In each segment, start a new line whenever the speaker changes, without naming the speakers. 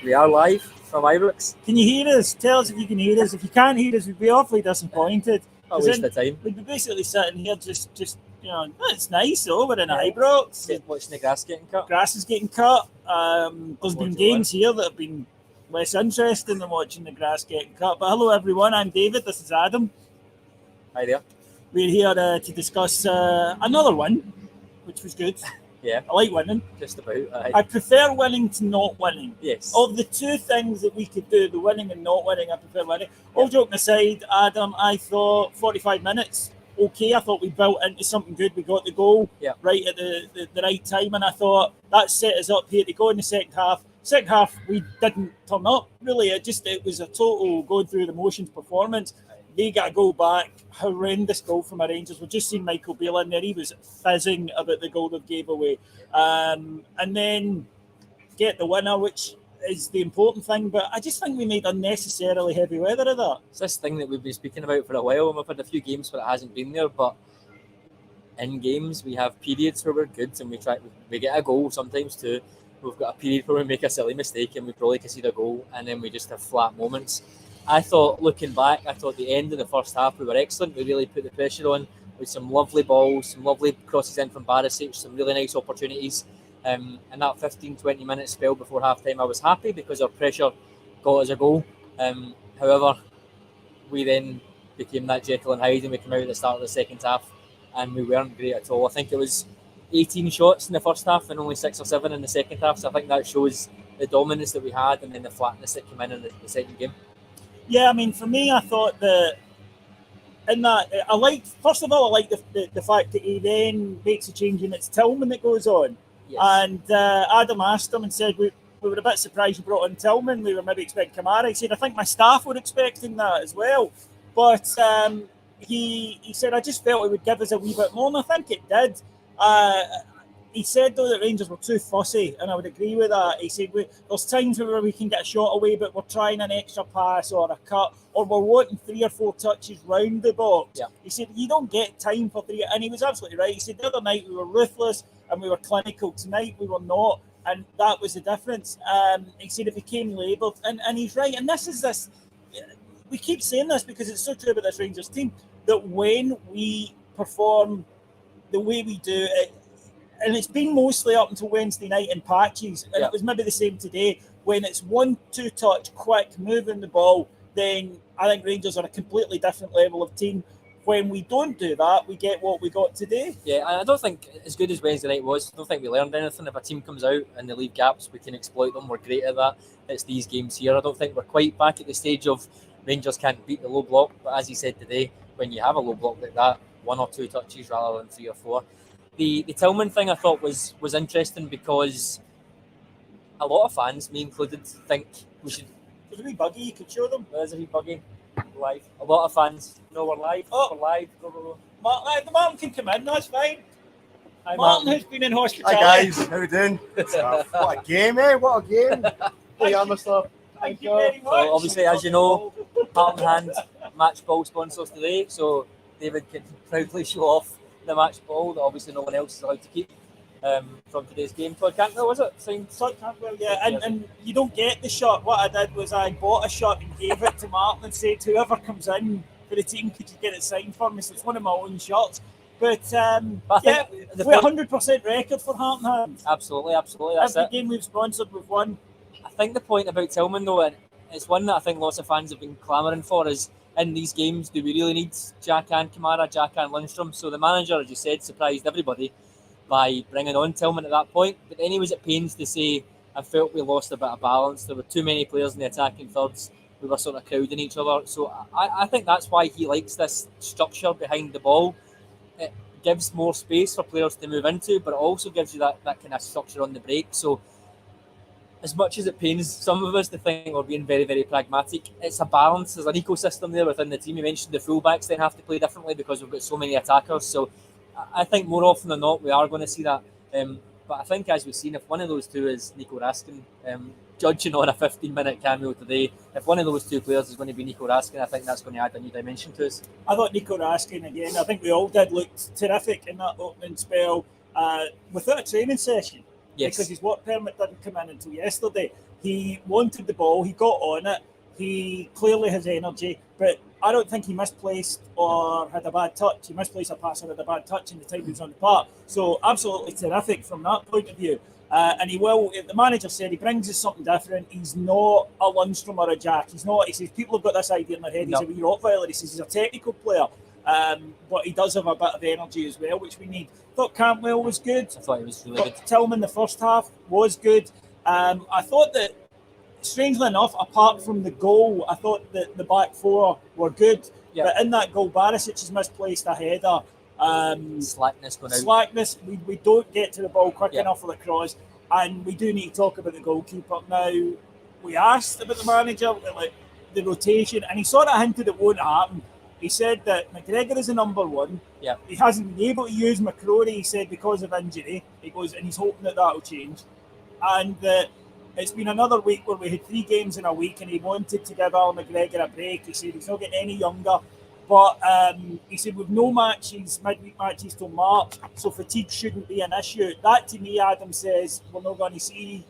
We are live from Ibrox.
Can you hear us? Tell us if you can hear us. If you can't hear us, we'd be awfully disappointed.
A waste of time.
We'd be basically sitting here just it's nice though, we're in Ibrox.
Watching the grass getting cut.
Grass is getting cut. There's been games here that have been less interesting than watching the grass getting cut. But hello everyone, I'm David, this is Adam.
Hi there.
We're here to discuss another one, which was good.
Yeah.
I like winning.
Just about.
I prefer winning to not winning.
Yes.
Of the two things that we could do, the winning and not winning, I prefer winning. All joking aside, Adam, I thought 45 minutes, okay. I thought we built into something good. We got the goal right at the right time, and I thought that set us up here to go in the second half. Second half, we didn't turn up, really. It was a total going through the motions performance. They got a goal back, horrendous goal from our Rangers. We've just seen Michael Beale in there. He was fizzing about the goal that gave away. And then get the winner, which is the important thing. But I just think we made unnecessarily heavy weather of that.
It's this thing that we've been speaking about for a while, and we've had a few games where it hasn't been there. But in games, we have periods where we're good and we get a goal sometimes too. We've got a period where we make a silly mistake and we probably concede a goal, and then we just have flat moments. I thought, looking back, the end of the first half we were excellent. We really put the pressure on with some lovely balls, some lovely crosses in from Barisic, some really nice opportunities. And that 15-20 minute spell before half-time, I was happy because our pressure got us a goal. However, we then became that Jekyll and Hyde and we came out at the start of the second half and we weren't great at all. I think it was 18 shots in the first half and only 6 or 7 in the second half. So I think that shows the dominance that we had and then the flatness that came in the second game.
Yeah, I mean, for me, I thought that in that, first of all, I like the fact that he then makes a change and it's Tillman that goes on.
Yes.
And Adam asked him and said, we were a bit surprised you brought on Tillman. We were maybe expecting Kamara. He said, I think my staff were expecting that as well. But he said, I just felt it would give us a wee bit more, and I think it did. He said, though, that Rangers were too fussy, and I would agree with that. He said, there's times where we can get a shot away, but we're trying an extra pass or a cut, or we're wanting 3 or 4 touches round the box.
Yeah.
He said, you don't get time for 3, and he was absolutely right. He said, the other night we were ruthless and we were clinical. Tonight we were not, and that was the difference. He said it became labelled, and he's right. And this, we keep saying this because it's so true about this Rangers team, that when we perform the way we do it, and it's been mostly up until Wednesday night in patches, and it was maybe the same today. When it's 1-2 touch, quick, moving the ball, then I think Rangers are a completely different level of team. When we don't do that, we get what we got today. Yeah,
I don't think, as good as Wednesday night was, I don't think we learned anything. If a team comes out and they leave gaps, we can exploit them. We're great at that. It's these games here. I don't think we're quite back at the stage of Rangers can't beat the low block. But as he said today, when you have a low block like that, 1 or 2 touches rather than 3 or 4. The Tillman thing I thought was interesting because a lot of fans, me included, think we should.
There's a wee buggy, you could show them.
There's a wee buggy. Live. A lot of fans know we're live.
Oh,
we're live. Go.
Martin can come in, that's fine.
Hi,
Martin has been in hospitality.
Hi guys, how we doing? What a game, eh? What a game.
Thank you very much.
So obviously, as you know, Heart and Hand match ball sponsors today, so David can proudly show off the match ball that obviously no one else is allowed to keep from today's game. Todd Cantwell, was it?
Todd Cantwell, yeah. And you don't get the shirt. What I did was I bought a shirt and gave it to Martin and said, whoever comes in for the team, could you get it signed for me? So it's one of my own shirts. But yeah, we're 100% record for Heart and Hand.
Absolutely. That's
Every
it.
game we've sponsored, we've won.
I think the point about Tillman, though, and it's one that I think lots of fans have been clamouring for, is in these games, do we really need Jack and Kamara, Jack and Lundstrom? So the manager, as you said, surprised everybody by bringing on Tillman at that point. But then he was at pains to say, I felt we lost a bit of balance. There were too many players in the attacking thirds. We were sort of crowding each other. So I think that's why he likes this structure behind the ball. It gives more space for players to move into, but it also gives you that kind of structure on the break. So as much as it pains some of us to think we're being very, very pragmatic, it's a balance. There's an ecosystem there within the team. You mentioned the fullbacks then have to play differently because we've got so many attackers. So I think more often than not, we are going to see that. But I think, as we've seen, if one of those two is Nico Raskin, judging on a 15-minute cameo today, if one of those two players is going to be Nico Raskin, I think that's going to add a new dimension to us.
I thought Nico Raskin, again, I think we all did, looked terrific in that opening spell without a training session.
Yes.
Because his work permit didn't come in until yesterday. He wanted the ball, he got on it, he clearly has energy, but I don't think he misplaced or had a bad touch. He misplaced a pass or had a bad touch in the time he was on the park. So absolutely terrific from that point of view. And he will, the manager said he brings us something different. He's not a Lundstrom or a Jack. He's not, he says, people have got this idea in their head. He's a wee Rottweiler. He says he's a technical player. But he does have a bit of energy as well, which we need. I thought Cantwell was good.
I thought he was really good.
Tillman the first half was good. I thought that, strangely enough, apart from the goal, I thought that the back four were good. Yep. But in that goal, Barisic has misplaced a header.
Slackness going out.
Slackness. We don't get to the ball quick enough for the cross. And we do need to talk about the goalkeeper. Now, we asked about the manager, like the rotation, and he sort of hinted it won't happen. He said that McGregor is the number one.
Yeah.
He hasn't been able to use McCrory, he said, because of injury. He goes, and he's hoping that that'll change. And it's been another week where we had 3 games in a week, and he wanted to give Al McGregor a break. He said he's not getting any younger. But he said with no matches, midweek matches till March, so fatigue shouldn't be an issue. That to me, Adam, says we're not going to see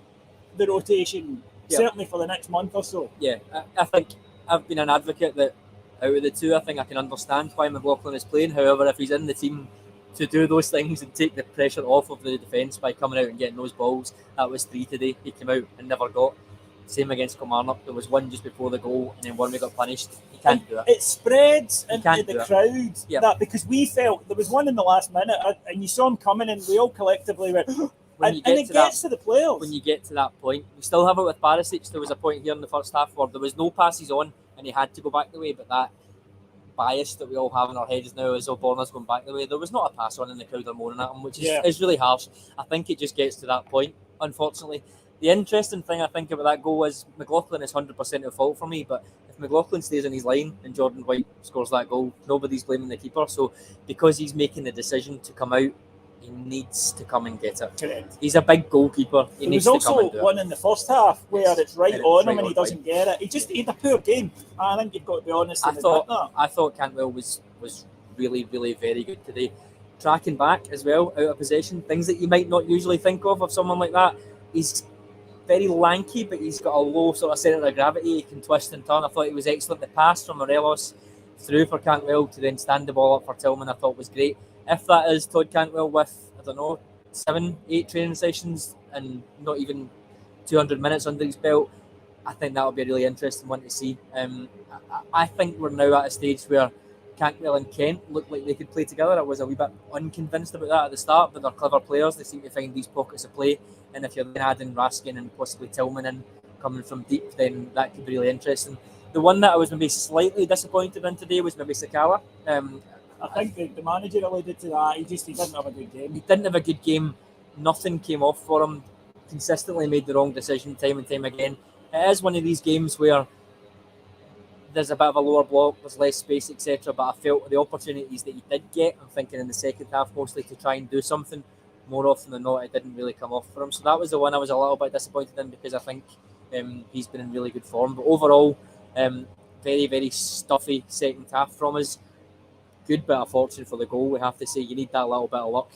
the rotation, certainly for the next month or so.
Yeah, I think I've been an advocate that out of the two, I think I can understand why McLaughlin is playing. However, if he's in the team to do those things and take the pressure off of the defence by coming out and getting those balls, that was 3 today. He came out and never got. Same against Kilmarnock. There was one just before the goal and then one we got punished. He can't do it.
It spreads into the crowd that because we felt there was one in the last minute and you saw him coming and we all collectively went and it gets to the players.
When you get to that point, we still have it with Barisic. There was a point here in the first half where there was no passes on and he had to go back the way, but that bias that we all have in our heads now is O'Borner's going back the way. There was not a pass on and the crowd are moaning at him, which is really harsh. I think it just gets to that point, unfortunately. The interesting thing I think about that goal is McLaughlin is 100% at fault for me, but if McLaughlin stays in his line and Jordan White scores that goal, nobody's blaming the keeper. So because he's making the decision to come out, he needs to come and get it.
Correct.
He's a big goalkeeper. He needs to come and do it.
There was also one in the first half where it's right on him and he doesn't get it. He had a poor game. I think you've got to be honest and admit that.
I thought Cantwell was really, really very good today. Tracking back as well, out of possession, things that you might not usually think of someone like that. He's very lanky, but he's got a low sort of centre of gravity. He can twist and turn. I thought he was excellent. The pass from Morelos through for Cantwell to then stand the ball up for Tillman, I thought was great. If that is Todd Cantwell with, 7-8 training sessions and not even 200 minutes under his belt, I think that would be a really interesting one to see. I think we're now at a stage where Cantwell and Kent look like they could play together. I was a wee bit unconvinced about that at the start, but they're clever players. They seem to find these pockets of play. And if you're then adding Raskin and possibly Tillman in coming from deep, then that could be really interesting. The one that I was maybe slightly disappointed in today was maybe Sakala.
I think the manager alluded to that. He didn't have a good game.
He didn't have a good game. Nothing came off for him. Consistently made the wrong decision time and time again. It is one of these games where there's a bit of a lower block, there's less space, etc. But I felt the opportunities that he did get, I'm thinking in the second half, mostly to try and do something, more often than not, it didn't really come off for him. So that was the one I was a little bit disappointed in because I think he's been in really good form. But overall, very, very stuffy second half from us. Good bit of fortune for the goal, we have to say. You need that little bit of luck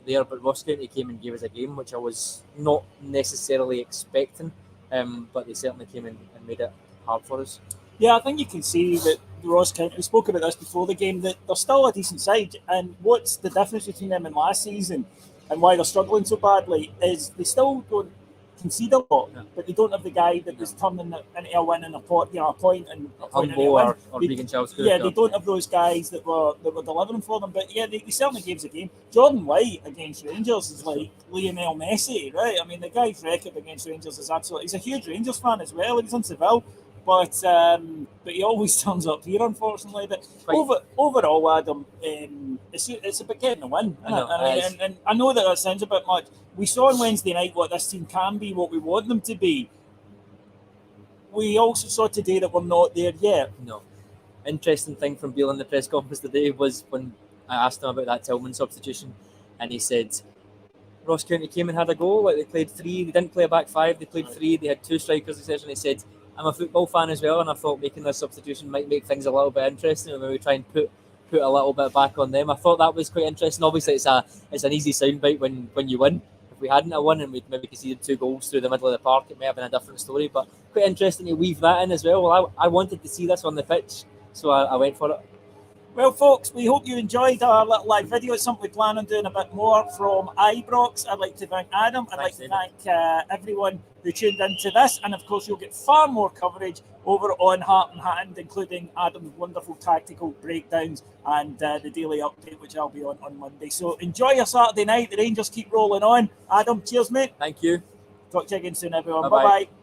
there. But Ross County came and gave us a game, which I was not necessarily expecting. But they certainly came in and made it hard for us.
Yeah, I think you can see that the Ross County, we spoke about this before the game, that they're still a decent side. And what's the difference between them and last season and why they're struggling so badly is they still don't concede a lot, but they don't have the guy that was turning into a win and a point and a point into a win.
Or Regan Charles.
Yeah, they don't have those guys that were delivering for them. But yeah, they certainly gave us a game. Jordan White against Rangers is like Lionel Messi, right? I mean, the guy's record against Rangers is absolutely. He's a huge Rangers fan as well. He's in Seville. But he always turns up here, unfortunately. But overall, Adam, it's about getting a win. And I know that sounds a bit much. We saw on Wednesday night what this team can be, what we want them to be. We also saw today that we're not there yet.
No. Interesting thing from Beale in the press conference today was when I asked him about that Tillman substitution, and he said Ross County came and had a goal. Like they played 3, they didn't play a back 5, they played 3, they had 2 strikers. He said, I'm a football fan as well, and I thought making this substitution might make things a little bit interesting and maybe try and put a little bit back on them. I thought that was quite interesting. Obviously, it's an easy soundbite when you win. if we hadn't won and we'd maybe conceded 2 goals through the middle of the park, it may have been a different story. But quite interesting to weave that in as well. Well, I wanted to see this on the pitch, so I went for it.
Well, folks, we hope you enjoyed our little live video. It's something we plan on doing a bit more from Ibrox. I'd like to thank Adam. I'd like to thank everyone who tuned into this. And, of course, you'll get far more coverage over on Heart and Hand, including Adam's wonderful tactical breakdowns and the daily update, which I'll be on Monday. So enjoy your Saturday night. The Rangers keep rolling on. Adam, cheers, mate.
Thank you.
Talk to you again soon, everyone.
Bye-bye.
Bye-bye.